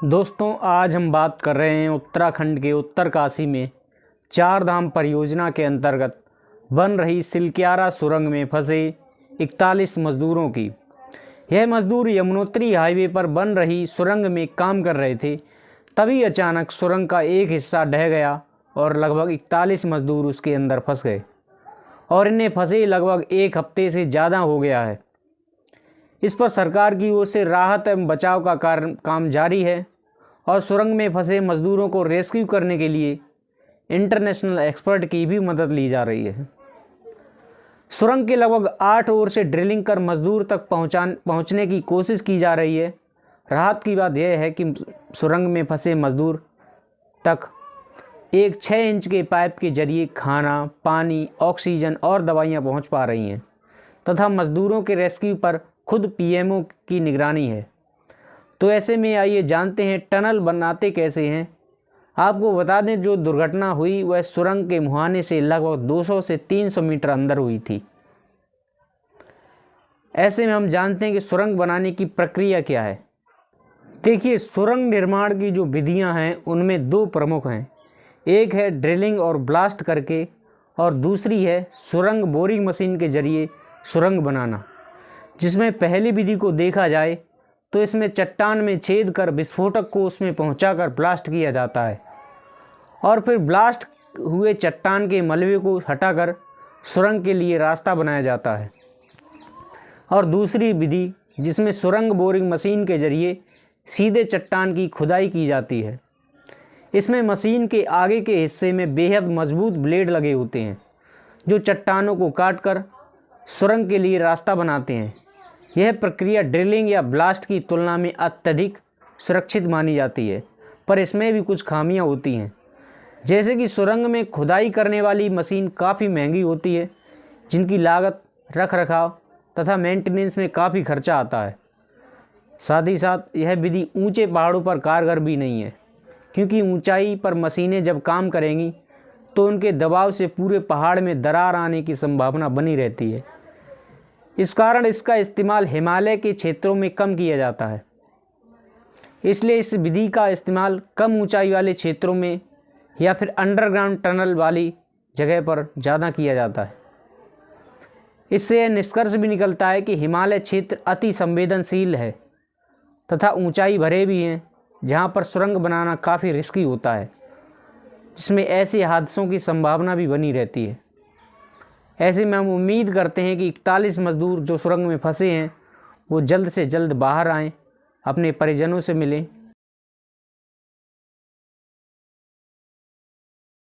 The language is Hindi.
दोस्तों, आज हम बात कर रहे हैं उत्तराखंड के उत्तरकाशी में चार धाम परियोजना के अंतर्गत बन रही सिलक्यारा सुरंग में फंसे 41 मजदूरों की। यह मजदूर यमुनोत्री हाईवे पर बन रही सुरंग में काम कर रहे थे। तभी अचानक सुरंग का एक हिस्सा ढह गया और लगभग 41 मजदूर उसके अंदर फंस गए और इन्हें फंसे लगभग एक हफ्ते से ज़्यादा हो गया है। इस पर सरकार की ओर से राहत एवं बचाव का काम जारी है और सुरंग में फंसे मजदूरों को रेस्क्यू करने के लिए इंटरनेशनल एक्सपर्ट की भी मदद ली जा रही है। सुरंग के लगभग 8 ओर से ड्रिलिंग कर मजदूर तक पहुंचने की कोशिश की जा रही है। राहत की बात यह है कि सुरंग में फंसे मजदूर तक एक 6 इंच के पाइप के जरिए खाना, पानी, ऑक्सीजन और दवाइयां पहुंच पा रही हैं तथा मजदूरों के रेस्क्यू पर खुद पीएमओ की निगरानी है। तो ऐसे में आइए जानते हैं टनल बनाते कैसे हैं। आपको बता दें, जो दुर्घटना हुई वह सुरंग के मुहाने से लगभग 200 से 300 मीटर अंदर हुई थी। ऐसे में हम जानते हैं कि सुरंग बनाने की प्रक्रिया क्या है। देखिए, सुरंग निर्माण की जो विधियां हैं उनमें दो प्रमुख हैं। एक है ड्रिलिंग और ब्लास्ट करके और दूसरी है सुरंग बोरिंग मशीन के जरिए सुरंग बनाना। जिसमें पहली विधि को देखा जाए तो इसमें चट्टान में छेद कर विस्फोटक को उसमें पहुंचाकर ब्लास्ट किया जाता है और फिर ब्लास्ट हुए चट्टान के मलबे को हटाकर सुरंग के लिए रास्ता बनाया जाता है। और दूसरी विधि जिसमें सुरंग बोरिंग मशीन के जरिए सीधे चट्टान की खुदाई की जाती है। इसमें मशीन के आगे के हिस्से में बेहद मजबूत ब्लेड लगे होते हैं जो चट्टानों को काटकर सुरंग के लिए रास्ता बनाते हैं। यह प्रक्रिया ड्रिलिंग या ब्लास्ट की तुलना में अत्यधिक सुरक्षित मानी जाती है, पर इसमें भी कुछ खामियां होती हैं। जैसे कि सुरंग में खुदाई करने वाली मशीन काफ़ी महंगी होती है, जिनकी लागत, रखरखाव तथा मेंटेनेंस में काफ़ी खर्चा आता है। साथ ही साथ यह विधि ऊंचे पहाड़ों पर कारगर भी नहीं है, क्योंकि ऊंचाई पर मशीनें जब काम करेंगी तो उनके दबाव से पूरे पहाड़ में दरार आने की संभावना बनी रहती है। इस कारण इसका इस्तेमाल हिमालय के क्षेत्रों में कम किया जाता है। इसलिए इस विधि का इस्तेमाल कम ऊंचाई वाले क्षेत्रों में या फिर अंडरग्राउंड टनल वाली जगह पर ज़्यादा किया जाता है। इससे यह निष्कर्ष भी निकलता है कि हिमालय क्षेत्र अति संवेदनशील है तथा ऊंचाई भरे भी हैं, जहाँ पर सुरंग बनाना काफ़ी रिस्की होता है, जिसमें ऐसे हादसों की संभावना भी बनी रहती है। ऐसे में हम उम्मीद करते हैं कि 41 मजदूर जो सुरंग में फंसे हैं वो जल्द से जल्द बाहर आएँ, अपने परिजनों से मिलें